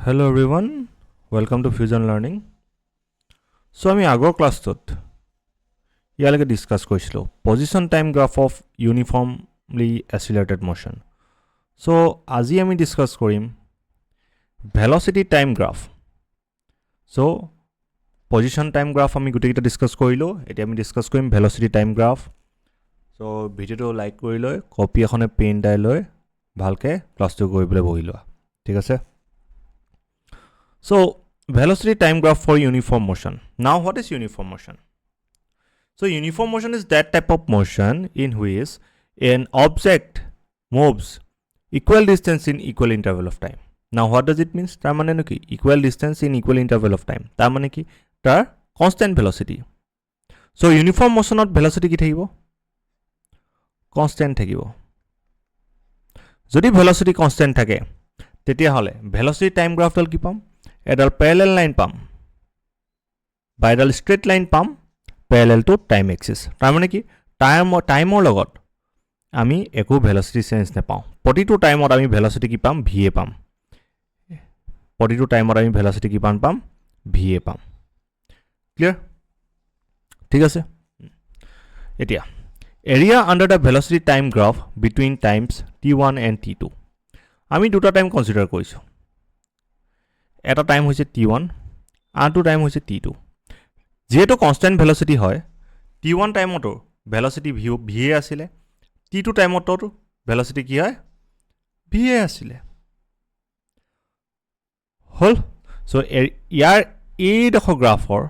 Hello everyone, welcome to Fusion Learning. So আমি আগৰ ক্লাছটোত ইয়ালৈকে ডিসকাস কৰিছিলো position time graph of uniformly accelerated motion. So আজি আমি ডিসকাস কৰিম velocity time graph. So position time graph আমি গুটেকিটা ডিসকাস কৰিলো. এতিয়া আমি ডিসকাস কৰিম ভেলোসিটি টাইম গ্ৰাফ. So ভিডিওটো লাইক কৰি লৈ কপি এখনে পেন ডাই লৈ ভালকে ক্লাছটো কৰিবলৈ বহি লোৱা. ঠিক আছে? So velocity time graph for uniform motion. Now what is uniform motion? So uniform motion is that type of motion in which an object moves equal distance in equal interval of time. Now what does it mean? Tar mane ki equal distance in equal interval of time. Tar mane ki tar constant velocity. So uniform motion ot velocity ki thakibo? Constant thakibo. Jodi velocity constant thake tetia hole velocity time graph dal ki pam? এডাল parallel line পাম বা এডাল straight line পাম parallel to time axis. তার মানে কি টাইমৰ লগত আমি একো ভেলোসিটি চেঞ্জ নাপাওঁ. প্ৰতিটো টাইমত আমি ভেলোসিটি কি পাম? va পাম. প্ৰতিটো টাইমত আমি ভেলোসিটি কি পাম? va পাম. ক্লিয়াৰ? ঠিক আছে. এতিয়া area under the velocity time graph between times t1 and t2. আমি দুটা টাইম কনসিডাৰ কৰিছো. এটা টাইম হৈছে t1 আনটো টাইম হৈছে t2. যেহেতু কনস্ট্যান্ট ভেলোসিটি হয় t1 টাইমতো ভেলোসিটি va আছিল, t2 টাইমতো ভেলোসিটি কি হয়? va আছিল. হল. সো ইয়াৰ এই দেখো গ্ৰাফৰ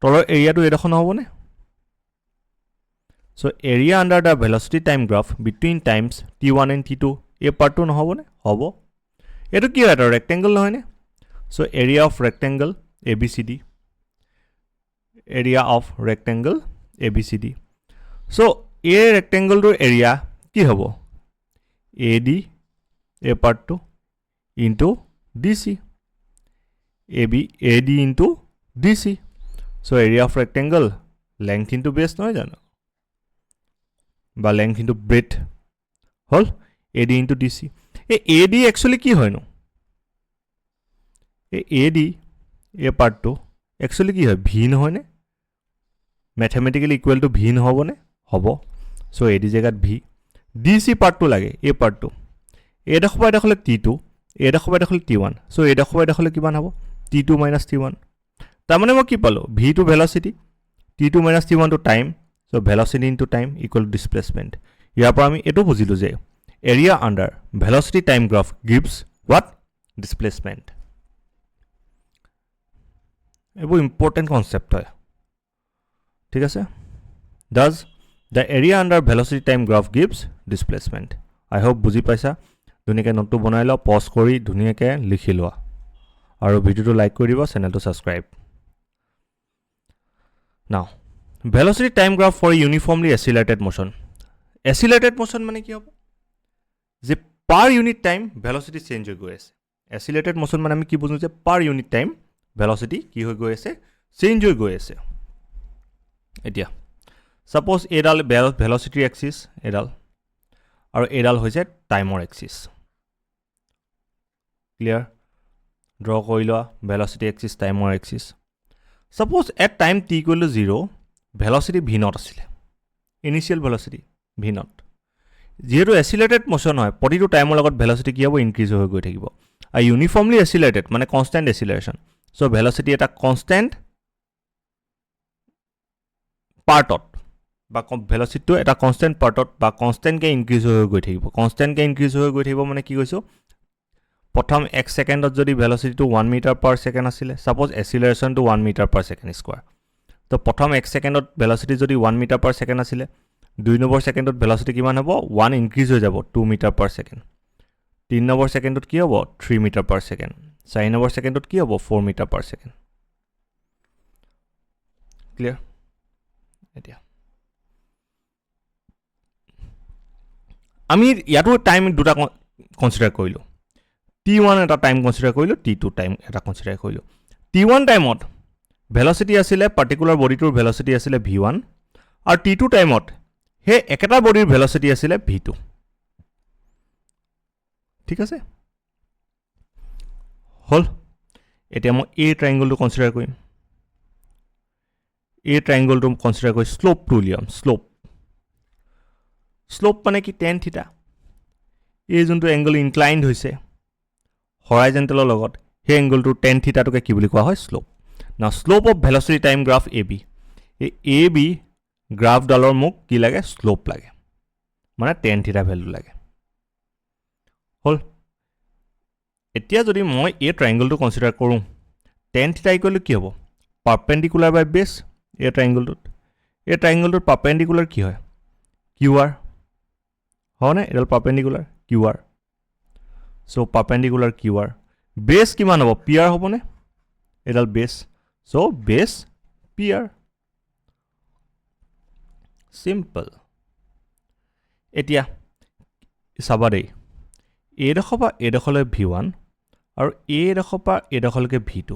তলৰ এৰিয়াটো এডখ নহবনে? So area under the velocity time graph between times t1 and t2 এই পাৰ্টটো নহবনে? হ'ব. এটো কি হয়? এটা ৰেক্টেঙ্গল নহয়নে? So area of rectangle ABCD. Area of rectangle ABCD. So a rectangle to area ki hobo? AD a part 2 into DC. AD into DC. So area of rectangle length into base no jano. Ba length into breadth. Hol AD into DC. AD actually ki hoy no? AD a part 2 actually কি হয়? v নহয় নে? Mathematically equal to v নহবনে? হ'ব. So AD জায়গাত v. DC part 2 লাগে, a part 2. a দেখো পাই দেখলে t2, a দেখো পাই দেখলে t1. সো a দেখো পাই দেখলে কিমান হ'ব? t2 minus t1. তাৰ মানে মই কি পালো? v to velocity, t2 minus t1 to time. So velocity into time equal to displacement. ইয়াৰ পৰা আমি এটো বুজিলো যে area under velocity time graph gives what? Displacement. এবোৰ ইম্পৰ্টেন্ট কনসেপ্ট হয়. ঠিক আছে? Does the area under velocity time graph gives displacement? I hope বুজি পাইছা. ধুনিয়াকে নোটটো বনাই লও, পজ কৰি ধুনিয়াকে লিখি লোৱা আৰু ভিডিওটো লাইক কৰি দিবা, চেনেলটো subscribe. Now velocity time graph for uniformly accelerated motion. Accelerated motion মানে কি হ'ব? যে per unit time velocity change হৈ গৈ আছে. Accelerated motion মানে আমি কি বুজো যে per unit time velocity কি হৈ গৈ আছে? চেঞ্জ হৈ গৈ আছে. এতিয়া সাপোজ এডাল velocity axis এডাল আৰু এডাল হৈছে টাইমৰ axis. ক্লিয়াৰ? ড্ৰ কৰি লোৱা velocity axis টাইমৰ axis. Suppose at time t equal to 0 velocity v naught আছিল. Initial velocity v naught. যেহেতু accelerated motion হয় প্ৰতিটো টাইমৰ লগত velocity কি হ'ব? ইনক্ৰিজ হৈ গৈ থাকিব. আৰু uniformly accelerated মানে constant acceleration. So velocity এটা constant পাৰ্টত বা velocity to এটা constant পাৰ্টত বা constant কে ইনক্ৰিজ হৈ গৈ থাকিব. constant কে ইনক্ৰিজ হৈ গৈ থাকিব মানে কি কৈছো? প্ৰথম 1 সেকেন্ডত যদি velocity to 1 meter per second আছিল, suppose acceleration to 1 meter per second square. তো প্ৰথম 1 সেকেন্ডত velocity যদি 1 meter per second আছিল, 2 নম্বৰ সেকেন্ডত velocity কিমান হ'ব? 1 ইনক্ৰিজ হৈ যাব 2 meter per second. 3 নম্বৰ সেকেন্ডত কি হ'ব? 3 meter per second. 4 নম্বৰ সেকেন্ডত কি হ'ব? 4 meter per second. ক্লিয়াৰ? এতিয়া আমি ইয়াতো টাইম দুটা কনসিডাৰ কৰিলো. t1 এটা টাইম কনসিডাৰ কৰিলো, t2 টাইম এটা কনসিডাৰ কৰিলো. t1 টাইমত ভেলোসিটি আছিল পাৰ্টিকুলাৰ বডিটোৰ ভেলোসিটি আছিল v1 আৰু t2 টাইমত হে একেটা বডিৰ ভেলোসিটি আছিল v2. ঠিক আছে? হল এতিয়া মই এই ট্ৰায়াঙ্গলটো কনসিডাৰ কৰিম এই ট্ৰায়াঙ্গলটো কনসিডাৰ কৰি স্লোপটো উলিয়াম স্লোপ মানে কি tan থিটা এই যোনটো এংগল ইনক্লাইনড হৈছে হৰাইজন্টেলৰ লগত সেই এংগলটো tan থিটাটোকে কি বুলি কোৱা হয় স্লোপ না slope of velocity time graph AB এই AB গ্ৰাফ ডালৰ মোক কি লাগে স্লোপ লাগে মানে tan থিটা ভ্যালু লাগে হল এতিয়া যদি মই এই ট্ৰায়াঙ্গলটো কনসিডাৰ কৰো tan থিটা ইকুৱেল কি হ'ব পাৰপেন্ডিকুলাৰ বাই বেস এই ট্ৰায়াঙ্গলটোত পাৰপেন্ডিকুলাৰ কি হয় QR হয়নে এডাল পাৰপেন্ডিকুলাৰ QR সো পাৰপেন্ডিকুলাৰ QR বেস কিমান হ'ব PR হ'বনে এডাল base so base PR simple এতিয়া চাবা দেই এডখবা এডখলে V1 আৰু এডখবা এডখলকে V2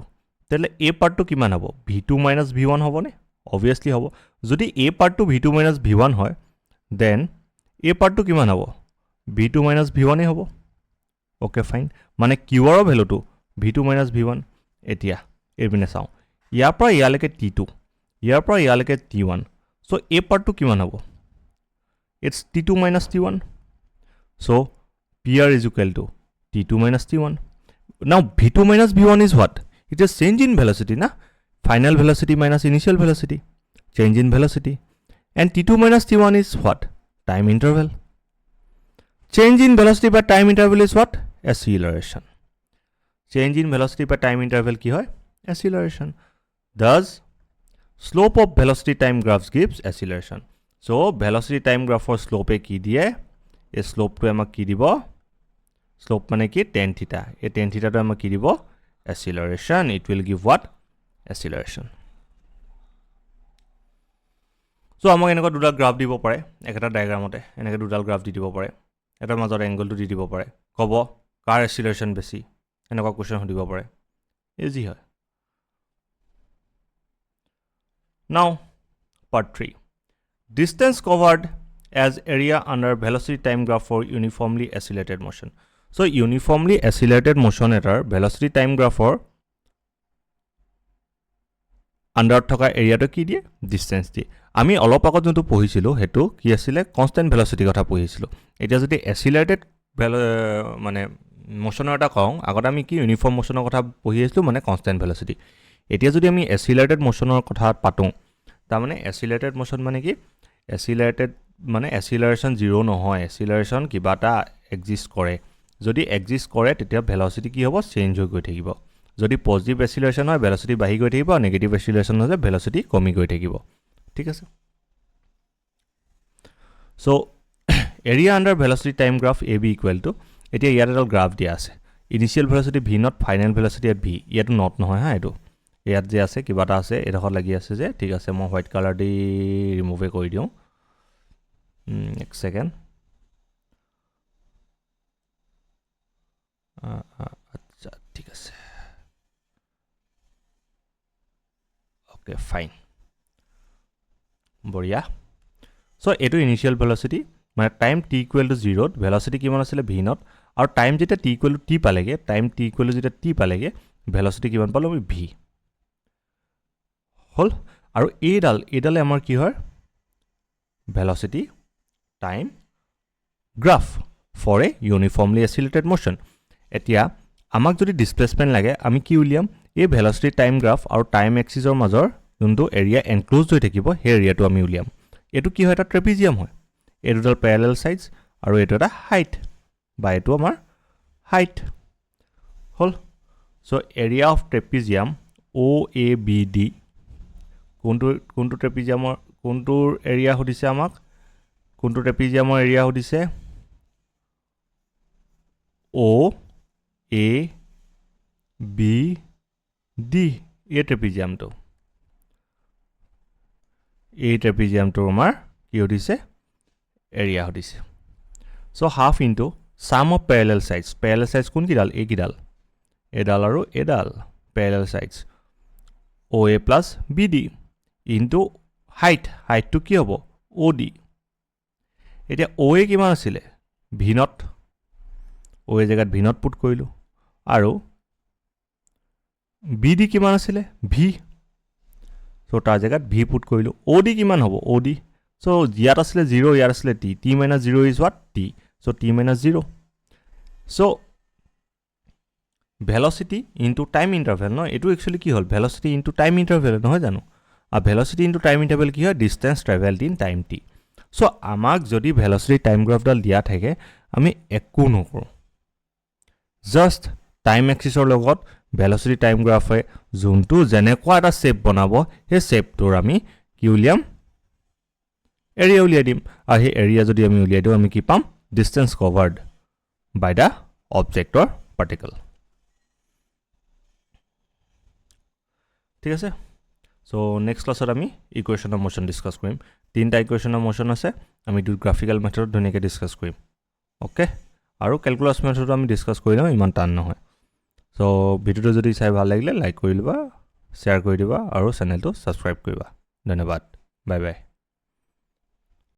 তেলে এ পাৰ্টটো কিমান হ'ব V2 - V1 হ'বনে obviously হ'ব যদি এ পাৰ্টটো V2 - V1 হয় দেন এ পাৰ্টটো কিমান হ'ব V2 - V1 হ'ব ওকে ফাইন মানে QR ৰ ভ্যালুটো V2 - V1 এতিয়া এবিনে চাও ইয়াৰ পৰা ইয়ালৈকে T2 ইয়াৰ পৰা ইয়ালৈকে T1 সো এ পাৰ্টটো কিমান হ'ব it's T2 - T1 so PR is equal to T2 - T1 now V2 - V1 is what it is change in velocity na final velocity minus initial velocity change in velocity and T2 - T1 is what time interval change in velocity by time interval is what acceleration change in velocity by time interval ki hoy acceleration thus slope of velocity time graphs gives acceleration so velocity time graph for slope e ki diye e slope to amak ki dibo slope mane ki tan theta e tan theta to amak ki dibo acceleration it will give what acceleration so amak eneko duta graph dibo pare ekata diagram ote eneke dutal graph di dibo pare eta major angle to di dibo pare kobo car acceleration besi eneko question hodibo pare easy hoy now part 3 distance covered as area under velocity time graph for uniformly accelerated motion so uniformly accelerated motion etar velocity time graph for under থকা এৰিয়াটো কি দিয়ে distance দিয়ে আমি অলপ আগত যোনটো পঢ়িছিলো হেতু কি আছিল কনস্ট্যান্ট ভেলোসিটি কথা পঢ়িছিলো এতিয়া যদি অ্যাসিলাৰেটেড মানে মোশনৰ এটা কওঁ আগত আমি কি ইউনিফৰ্ম মোশনৰ কথা পঢ়িছিলো মানে কনস্ট্যান্ট ভেলোসিটি এতিয়া যদি আমি অ্যাসিলাৰেটেড মোশনৰ কথা পাতোঁ তাৰ মানে অ্যাসিলাৰেটেড মোশন মানে কি অ্যাসিলাৰেটেড মানে অ্যাসিলাৰেশন জিৰো নহয় অ্যাসিলাৰেশন কিবাটা এক্সিস্ট কৰে যদি এক্সিস্ট কৰে তেতিয়া ভেলোসিটি কি হ'ব চেঞ্জ হৈ গৈ থাকিব যদি পজিটিভ অ্যাসিলারেশন হয় ভেলোসিটি বাঢ়ি গৈ থাকিব নেগেটিভ অ্যাসিলারেশন হলে ভেলোসিটি কমি গৈ থাকিব ঠিক আছে so area under velocity time graph AB equal to এতিয়া ইয়াত এটা গ্ৰাফ দিয়া আছে initial velocity v naught final velocity at v ইয়াটো নট নহয় হা এটো ইয়াত যে আছে কিবাটা আছে এডখৰ লাগি আছে যে ঠিক আছে মই হোৱাইট কালাৰ দি ৰিমুভ কৰি দিও এক সেকেন্ড আচ্ছা ঠিক আছে okay fine বঢ়িয়া সো এটো ইনিশিয়াল ভেলোসিটি মানে time t equal to 0 velocity কিমান আছিল v নট আৰু টাইম যেটা t ইকুৱেল টু t পালেগে টাইম t ইকুৱেল টু যেটা t পালেগে ভেলোসিটি কিমান পালো আমি v হল আৰু এডালে আমাৰ কি হয় velocity time graph for a uniformly accelerated motion এতিয়া আমাক যদি ডিসপ্লেসমেন্ট লাগে আমি কি উলিয়াম এই ভেলোসিটি টাইম গ্ৰাফ আৰু টাইম এক্সিসৰ মাজৰ যোনটো এৰিয়া এনক্লোজ হৈ থাকিব সেই এৰিয়াটো আমি উলিয়াম এটো কি হয় এটা ট্ৰেপিজিয়াম হয় এই দুটাৰ প্যাৰালেল সাইডস আৰু এটো এটা হাইট বা এটো আমাৰ height hall so area of trapezium OABD কোনটো ট্ৰেপিজিয়ামৰ কোনটোৰ এৰিয়া হদিছে আমাক কোনটো ট্ৰেপিজিয়ামৰ এৰিয়া হদিছে OABD এই ট্ৰেপিজিয়ামটো আমাৰ কি হদিছে এৰিয়া হদিছে so half into sum of parallel sides কোন কিডাল এই কিডাল এডাল আৰু এডাল parallel sides OA plus BD into height to কি হ'ব OD এতিয়া OA কিমান আছিল V নট OA জায়গাত V নট পুট কৰিলো আৰু BD কিমান আছিলে V সো তাৰ জায়গাত V পুট কৰিলো OD কিমান হ'ব OD সো ইয়াত আছিলে 0 ইয়াত আছিলে T T minus 0 is what T so T minus 0 so velocity into time interval no etu actually ki hol velocity into time interval নহয় জানো a velocity into time interval কি হয় distance traveled in time t so আমাক যদি velocity time graph ডাল দিয়া থাকে আমি একো নকৰো just time axis or লগত velocity time graph এ যোনটো জেনেকুৱা এটা শেপ বনাব হে শেপটোৰ আমি কি উলিয়াম এৰিয়া উলিয়াই দিম আৰু হে এৰিয়া যদি আমি উলিয়াই দিও আমি কি পাম distance covered by the object or particle ঠিক আছে সো নেক্সট ক্লাছত আমি ইকুয়েশন অফ মোশন ডিসকাস কৰিম তিনটা ইকুয়েশন অফ মোশন আছে আমি দুই গ্ৰাফিক্যাল মেথড ধুনিয়াকৈ ডিসকাস কৰিম ওকে আৰু ক্যালকুলাস মেথড আমি ডিসকাস কৰিম ইমান টান নহয় সো ভিডিওটো যদি চাই ভাল লাগিলে লাইক কৰি দিবা শেয়াৰ কৰি দিবা আৰু চেনেলটো সাবস্ক্ৰাইব কৰিবা ধন্যবাদ বাই বাই